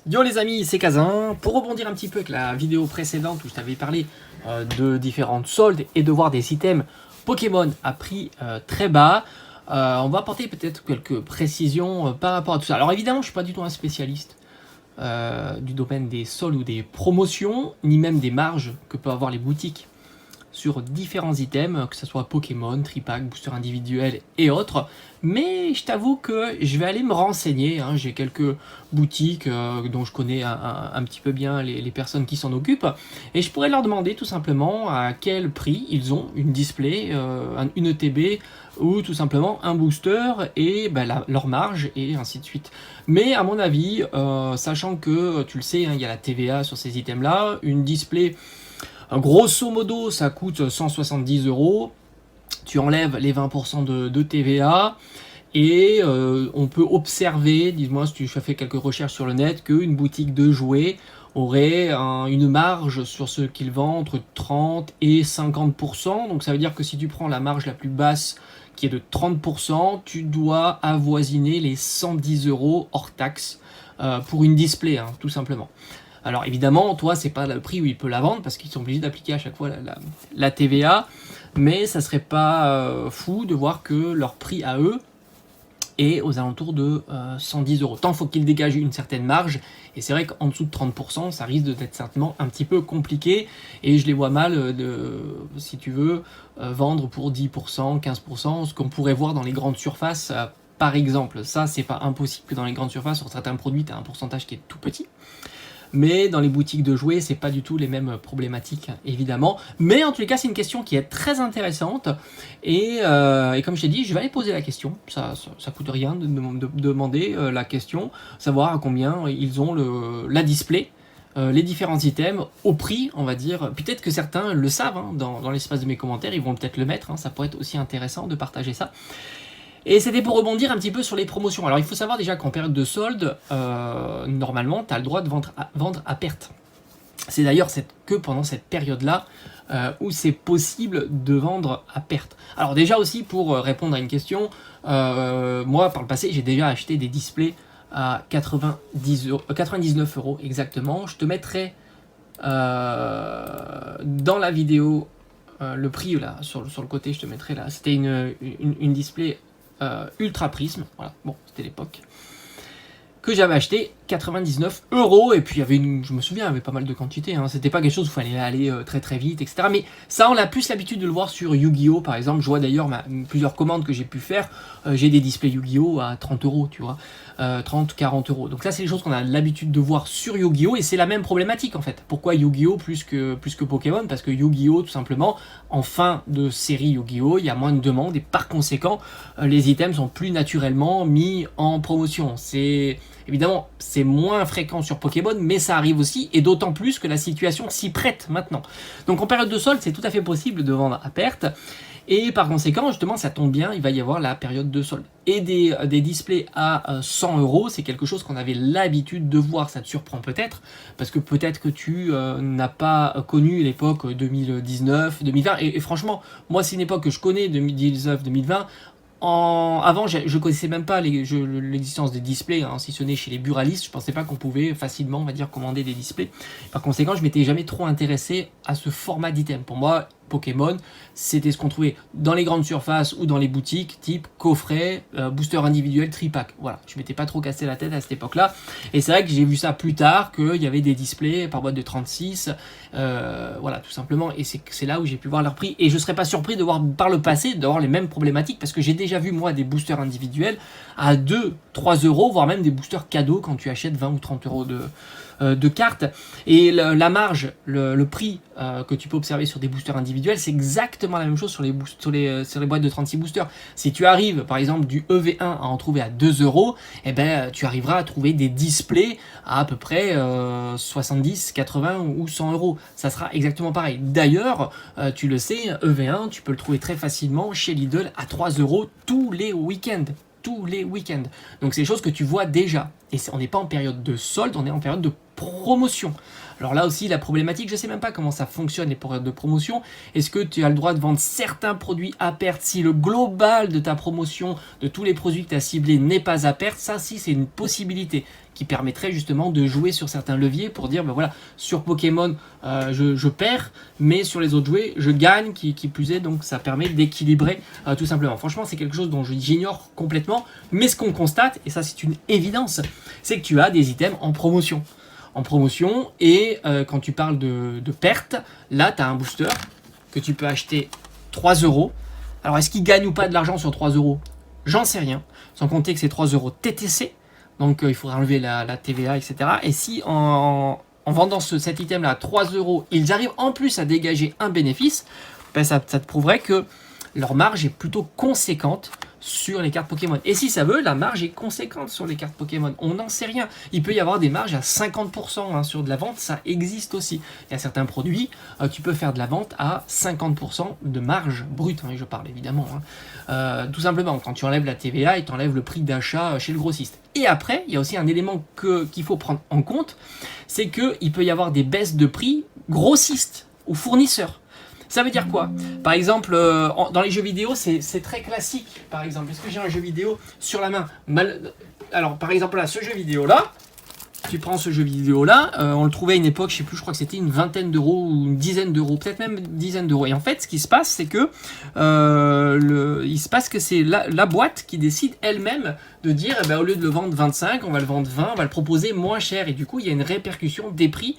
Yo les amis, c'est Kazin. Pour rebondir un petit peu avec la vidéo précédente où je t'avais parlé de différentes soldes et de voir des items Pokémon à prix très bas, on va apporter peut-être quelques précisions par rapport à tout ça. Alors évidemment, je ne suis pas du tout un spécialiste du domaine des soldes ou des promotions, ni même des marges que peuvent avoir les boutiques sur différents items, que ce soit Pokémon, Tripack, booster individuel et autres. Mais je t'avoue que je vais aller me renseigner. J'ai quelques boutiques dont je connais un petit peu bien les personnes qui s'en occupent. Et je pourrais leur demander tout simplement à quel prix ils ont une display, une ETB ou tout simplement un booster et leur marge et ainsi de suite. Mais à mon avis, sachant que tu le sais, il y a la TVA sur ces items là, une display grosso modo, ça coûte 170 €. Tu enlèves les 20% de TVA et on peut observer, dis-moi si tu as fait quelques recherches sur le net, qu'une boutique de jouets aurait une marge sur ce qu'ils vendent entre 30 et 50%. Donc ça veut dire que si tu prends la marge la plus basse qui est de 30%, tu dois avoisiner les 110 € hors taxe pour une display, tout simplement. Alors évidemment, toi, c'est pas le prix où ils peuvent la vendre parce qu'ils sont obligés d'appliquer à chaque fois la TVA, mais ça serait pas fou de voir que leur prix à eux est aux alentours de 110 €. Tant faut qu'ils dégagent une certaine marge, et c'est vrai qu'en dessous de 30%, ça risque d'être certainement un petit peu compliqué, et je les vois mal, si tu veux, vendre pour 10%, 15%, ce qu'on pourrait voir dans les grandes surfaces. Par exemple, ça c'est pas impossible que dans les grandes surfaces, sur certains produits, tu as un pourcentage qui est tout petit. Mais dans les boutiques de jouets, c'est pas du tout les mêmes problématiques, évidemment. Mais en tous les cas, c'est une question qui est très intéressante. Et comme je t'ai dit, je vais aller poser la question. Ça coûte rien de demander la question, savoir à combien ils ont la display, les différents items, au prix, on va dire. Peut-être que certains le savent, dans l'espace de mes commentaires, ils vont peut-être le mettre. Ça pourrait être aussi intéressant de partager ça. Et c'était pour rebondir un petit peu sur les promotions. Alors il faut savoir déjà qu'en période de solde, normalement, tu as le droit de vendre à perte. C'est d'ailleurs que pendant cette période-là où c'est possible de vendre à perte. Alors déjà aussi, pour répondre à une question, moi par le passé, j'ai déjà acheté des displays à 99 € exactement. Je te mettrai dans la vidéo le prix là, sur le côté, je te mettrai là. C'était une display Ultra Prisme, voilà, bon, c'était l'époque, que j'avais acheté 99 €, et puis il y avait je me souviens, il y avait pas mal de quantité, c'était pas quelque chose où il fallait aller très très vite, etc. Mais ça, on a plus l'habitude de le voir sur Yu-Gi-Oh! Par exemple. Je vois d'ailleurs plusieurs commandes que j'ai pu faire, j'ai des displays Yu-Gi-Oh! À 30 €, tu vois, 30, 40 €. Donc ça, c'est des choses qu'on a l'habitude de voir sur Yu-Gi-Oh! Et c'est la même problématique en fait. Pourquoi Yu-Gi-Oh! plus que Pokémon? Parce que Yu-Gi-Oh! Tout simplement, en fin de série Yu-Gi-Oh! Il y a moins de demandes, et par conséquent, les items sont plus naturellement mis en promotion. Évidemment, c'est moins fréquent sur Pokémon, mais ça arrive aussi, et d'autant plus que la situation s'y prête maintenant. Donc en période de solde, c'est tout à fait possible de vendre à perte, et par conséquent, justement, ça tombe bien, il va y avoir la période de solde. Et des displays à 100 €, c'est quelque chose qu'on avait l'habitude de voir. Ça te surprend peut-être, parce que peut-être que tu n'as pas connu l'époque 2019, 2020, et franchement, moi c'est une époque que je connais, 2019, 2020. Avant, je connaissais même pas l'existence des displays, si ce n'est chez les buralistes. Je pensais pas qu'on pouvait facilement, on va dire, commander des displays. Par conséquent, je m'étais jamais trop intéressé à ce format d'item. Pour moi, Pokémon, c'était ce qu'on trouvait dans les grandes surfaces ou dans les boutiques, type coffret, booster individuel, tripack. Voilà, je m'étais pas trop cassé la tête à cette époque-là. Et c'est vrai que j'ai vu ça plus tard, qu'il y avait des displays par boîte de 36, voilà, tout simplement. Et c'est là où j'ai pu voir leur prix. Et je serais pas surpris de voir par le passé, d'avoir les mêmes problématiques, parce que j'ai déjà vu, moi, des boosters individuels à 2, 3 €, voire même des boosters cadeaux quand tu achètes 20 ou 30 € de cartes. Et la marge, le prix que tu peux observer sur des boosters individuels, c'est exactement la même chose sur les boîtes de 36 boosters. Si tu arrives par exemple du EV1 à en trouver à 2 €, eh ben, tu arriveras à trouver des displays à peu près 70, 80 ou 100 €. Ça sera exactement pareil. D'ailleurs, tu le sais, EV1, tu peux le trouver très facilement chez Lidl à 3 € tous les week-ends. Donc c'est des choses que tu vois déjà. Et on n'est pas en période de solde, on est en période de promotion. Alors là aussi, la problématique, je ne sais même pas comment ça fonctionne les périodes de promotion. Est-ce que tu as le droit de vendre certains produits à perte si le global de ta promotion, de tous les produits que tu as ciblés, n'est pas à perte? Ça, si, c'est une possibilité qui permettrait justement de jouer sur certains leviers pour dire, ben voilà, sur Pokémon, je perds, mais sur les autres jouets, je gagne, qui plus est, donc ça permet d'équilibrer tout simplement. Franchement, c'est quelque chose dont j'ignore complètement, mais ce qu'on constate, et ça c'est une évidence, c'est que tu as des items en promotion. Et quand tu parles de perte, là tu as un booster que tu peux acheter 3 euros. Alors est-ce qu'il gagne ou pas de l'argent sur 3 euros? J'en sais rien, sans compter que c'est 3 euros TTC, donc il faudra enlever la TVA, etc. Et si en vendant cet item là à 3 euros, ils arrivent en plus à dégager un bénéfice, ben ça te prouverait que leur marge est plutôt conséquente sur les cartes Pokémon. Et si ça veut, la marge est conséquente sur les cartes Pokémon. On n'en sait rien. Il peut y avoir des marges à 50% sur de la vente, ça existe aussi. Il y a certains produits, tu peux faire de la vente à 50% de marge brute, je parle évidemment. Tout simplement, quand tu enlèves la TVA et tu enlèves le prix d'achat chez le grossiste. Et après, il y a aussi un élément qu'il faut prendre en compte, c'est qu'il peut y avoir des baisses de prix grossistes ou fournisseurs. Ça veut dire quoi? Par exemple, dans les jeux vidéo, c'est très classique. Par exemple, est-ce que j'ai un jeu vidéo sur la main? Alors, par exemple, là, ce jeu vidéo-là, tu prends ce jeu vidéo-là, on le trouvait à une époque, je sais plus, je crois que c'était une vingtaine d'euros ou une dizaine d'euros, peut-être même une dizaine d'euros. Et en fait, ce qui se passe, c'est que c'est la boîte qui décide elle-même de dire, au lieu de le vendre 25, on va le vendre 20, on va le proposer moins cher. Et du coup, il y a une répercussion des prix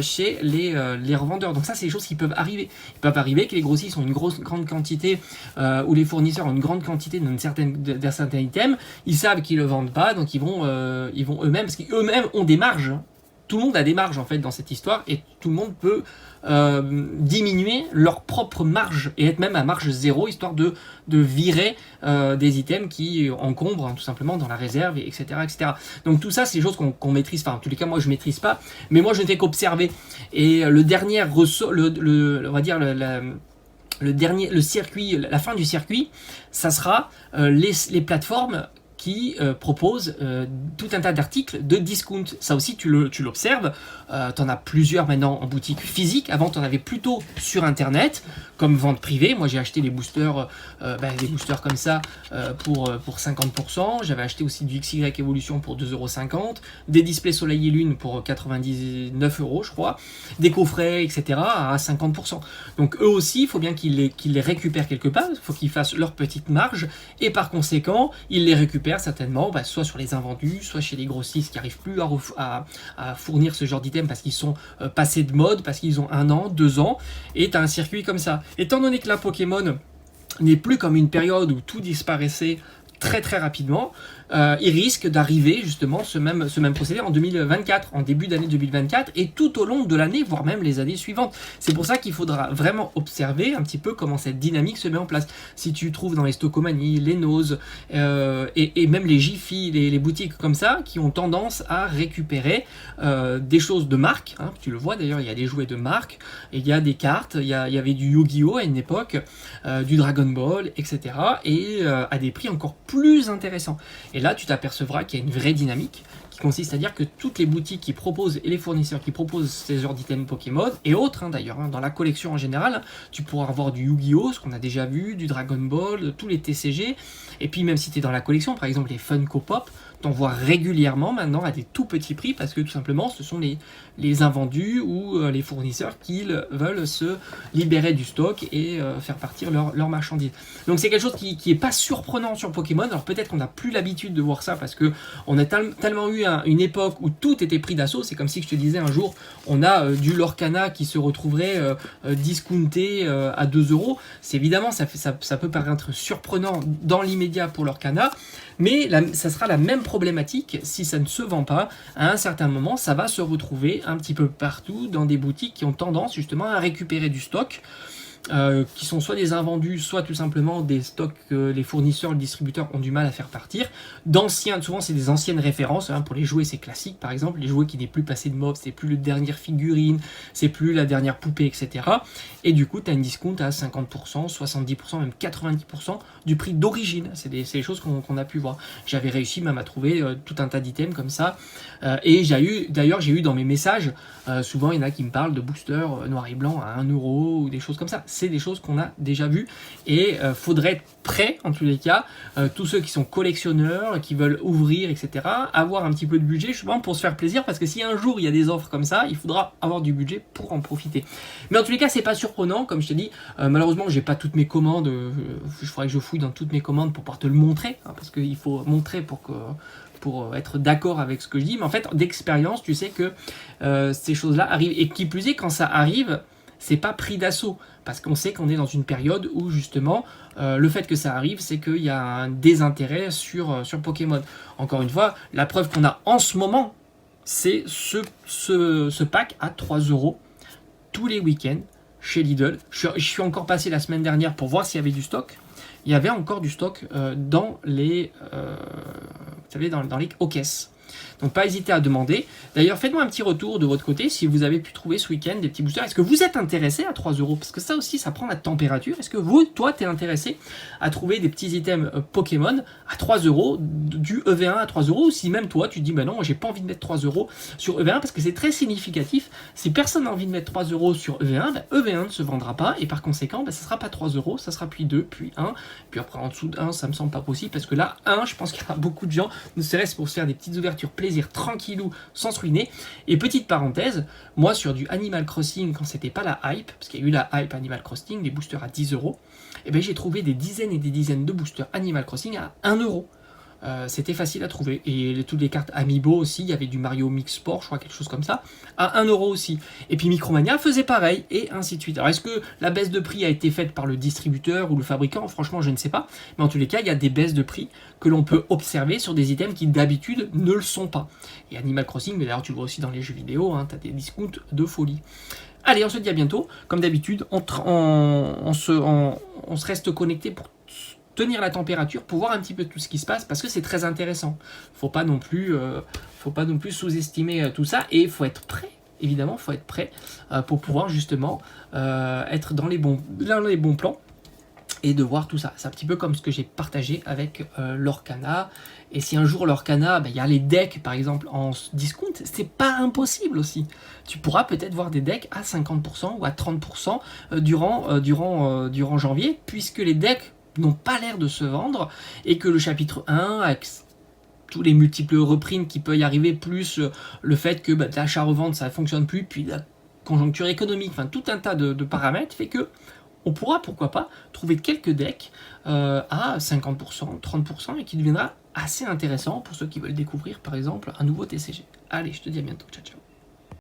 chez les revendeurs. Donc ça, c'est des choses qui peuvent arriver. Il peut arriver que les grossistes ont une grande quantité, ou les fournisseurs ont une grande quantité d'un certain item. Ils savent qu'ils le vendent pas, donc ils vont eux-mêmes, parce qu'eux-mêmes ont des marges. Tout le monde a des marges en fait dans cette histoire, et tout le monde peut diminuer leur propre marge et être même à marge zéro, histoire de virer des items qui encombrent tout simplement dans la réserve, etc. Donc tout ça, c'est des choses qu'on maîtrise, enfin en tous les cas moi je maîtrise pas, mais moi je ne fais qu'observer. Et le dernier ressort, on va dire le circuit, la fin du circuit, ça sera les plateformes qui propose tout un tas d'articles de discount. Ça aussi, tu l'observes. Tu en as plusieurs maintenant en boutique physique. Avant, tu en avais plutôt sur Internet, comme vente privée. Moi, j'ai acheté des boosters comme ça pour 50%. J'avais acheté aussi du XY Evolution pour 2,50 €. Des displays Soleil et Lune pour 99 €, je crois. Des coffrets, etc. à 50%. Donc, eux aussi, il faut bien qu'ils les récupèrent quelque part. Il faut qu'ils fassent leur petite marge. Et par conséquent, ils les récupèrent certainement, soit sur les invendus, soit chez les grossistes qui n'arrivent plus à fournir ce genre d'items parce qu'ils sont passés de mode, parce qu'ils ont 1 an, 2 ans, et tu as un circuit comme ça. Étant donné que la Pokémon n'est plus comme une période où tout disparaissait très très rapidement, il risque d'arriver justement ce même procédé en 2024, en début d'année 2024, et tout au long de l'année, voire même les années suivantes. C'est pour ça qu'il faudra vraiment observer un petit peu comment cette dynamique se met en place. Si tu trouves dans les Stockomanie, les Nose, et même les Jiffy, les boutiques comme ça, qui ont tendance à récupérer des choses de marque, tu le vois d'ailleurs, il y a des jouets de marque, et il y a des cartes, il y avait du Yu-Gi-Oh à une époque, du Dragon Ball, etc. Et à des prix encore plus intéressants. Et là, tu t'apercevras qu'il y a une vraie dynamique qui consiste à dire que toutes les boutiques qui proposent et les fournisseurs qui proposent ces genres d'items Pokémon et autres d'ailleurs, dans la collection en général, tu pourras avoir du Yu-Gi-Oh, ce qu'on a déjà vu, du Dragon Ball, tous les TCG, et puis même si tu es dans la collection, par exemple les Funko Pop, t'en vois régulièrement maintenant à des tout petits prix parce que tout simplement ce sont les invendus ou les fournisseurs qui veulent se libérer du stock et faire partir leur marchandises. Donc c'est quelque chose qui est pas surprenant sur Pokémon. Alors peut-être qu'on n'a plus l'habitude de voir ça parce que on a tellement eu une époque où tout était pris d'assaut. C'est comme si je te disais un jour on a du Lorcana qui se retrouverait discounté à 2 €. C'est évidemment ça peut paraître surprenant dans l'immédiat pour Lorcana, mais ça sera la même problématique si ça ne se vend pas. À un certain moment, ça va se retrouver un petit peu partout dans des boutiques qui ont tendance justement à récupérer du stock, qui sont soit des invendus, soit tout simplement des stocks que les fournisseurs, les distributeurs ont du mal à faire partir. Souvent c'est des anciennes références, pour les jouets c'est classique par exemple, les jouets qui n'est plus passé de mode, c'est plus la dernière figurine, c'est plus la dernière poupée, etc. Et du coup tu as une discount à 50%, 70%, même 90% du prix d'origine. C'est des choses qu'on a pu voir. J'avais réussi même à trouver tout un tas d'items comme ça, et j'ai eu dans mes messages, souvent il y en a qui me parlent de boosters noir et blanc à 1 € ou des choses comme ça. c'est des choses qu'on a déjà vues et faudrait être prêt en tous les cas, tous ceux qui sont collectionneurs, qui veulent ouvrir, etc., avoir un petit peu de budget justement pour se faire plaisir, parce que si un jour il y a des offres comme ça, il faudra avoir du budget pour en profiter. Mais en tous les cas, c'est pas surprenant, comme je te dis, malheureusement j'ai pas toutes mes commandes, je ferai que je fouille dans toutes mes commandes pour pouvoir te le montrer, hein, parce qu'il faut montrer pour être d'accord avec ce que je dis, mais en fait d'expérience tu sais que ces choses là arrivent, et qui plus est quand ça arrive, c'est pas pris d'assaut, parce qu'on sait qu'on est dans une période où justement le fait que ça arrive, c'est qu'il y a un désintérêt sur Pokémon. Encore une fois, la preuve qu'on a en ce moment, c'est ce pack à 3 € tous les week-ends chez Lidl. Je suis encore passé la semaine dernière pour voir s'il y avait du stock. Il y avait encore du stock dans les caisses. Donc pas hésiter à demander. D'ailleurs, faites-moi un petit retour de votre côté si vous avez pu trouver ce week-end des petits boosters. Est-ce que vous êtes intéressé à 3 €? Parce que ça aussi, ça prend la température. Est-ce que toi, tu es intéressé à trouver des petits items Pokémon à 3 €, du EV1 à 3 €? Ou si même toi, tu te dis, bah non, j'ai pas envie de mettre 3 € sur EV1 parce que c'est très significatif. Si personne n'a envie de mettre 3 € sur EV1, bah, EV1 ne se vendra pas. Et par conséquent, bah, ça sera pas 3 €, ça sera puis 2, puis 1. Puis après, en dessous de 1, ça me semble pas possible. Parce que là, 1, je pense qu'il y aura beaucoup de gens, ne serait-ce pour se faire des petites ouvertures plaisir tranquillou sans se ruiner. Et petite parenthèse, moi sur du Animal Crossing, quand c'était pas la hype, parce qu'il y a eu la hype Animal Crossing, des boosters à 10 €, et ben j'ai trouvé des dizaines et des dizaines de boosters Animal Crossing à 1 €. C'était facile à trouver. Et toutes les cartes Amiibo aussi, il y avait du Mario Mix Sport, je crois, quelque chose comme ça, à 1 € aussi. Et puis Micromania faisait pareil, et ainsi de suite. Alors est-ce que la baisse de prix a été faite par le distributeur ou le fabricant? Franchement, je ne sais pas. Mais en tous les cas, il y a des baisses de prix que l'on peut observer sur des items qui d'habitude ne le sont pas. Et Animal Crossing, mais d'ailleurs tu le vois aussi dans les jeux vidéo, hein, tu as des discounts de folie. Allez, on se dit à bientôt. Comme d'habitude, on se reste connecté pour tenir la température, pour voir un petit peu tout ce qui se passe, parce que c'est très intéressant. Faut pas non plus sous-estimer tout ça, et il faut être prêt. Évidemment, il faut être prêt pour pouvoir justement être dans les bons plans et de voir tout ça. C'est un petit peu comme ce que j'ai partagé avec l'Orcana. Et si un jour l'Orcana, il y a les decks par exemple en discount, c'est pas impossible aussi. Tu pourras peut-être voir des decks à 50% ou à 30% durant janvier, puisque les decks n'ont pas l'air de se vendre, et que le chapitre 1, avec tous les multiples reprints qui peut y arriver, plus le fait que l'achat-revente ça ne fonctionne plus, puis la conjoncture économique, enfin tout un tas de paramètres, fait que on pourra, pourquoi pas, trouver quelques decks à 50%, 30%, et qui deviendra assez intéressant pour ceux qui veulent découvrir par exemple un nouveau TCG. Allez, je te dis à bientôt, ciao ciao.